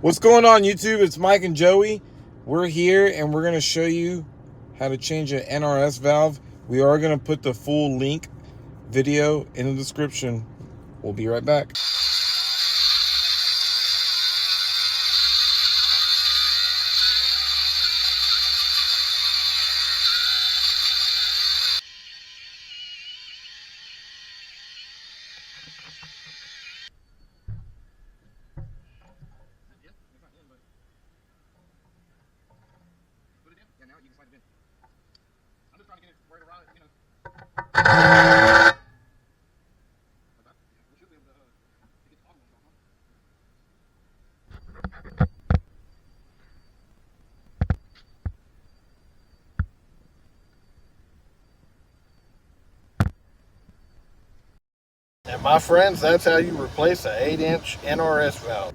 What's going on, YouTube? It's Mike and Joey. We're here and we're going to show you how to change an NRS valve. We are going to put the full link video in the description. We'll be right back. Yeah, now you can slide it in. I'm just trying to get it right around it, you know. Like that? Yeah, we should be able to get the bottom ones off, huh? And my friends, that's how you replace an 8-inch NRS valve.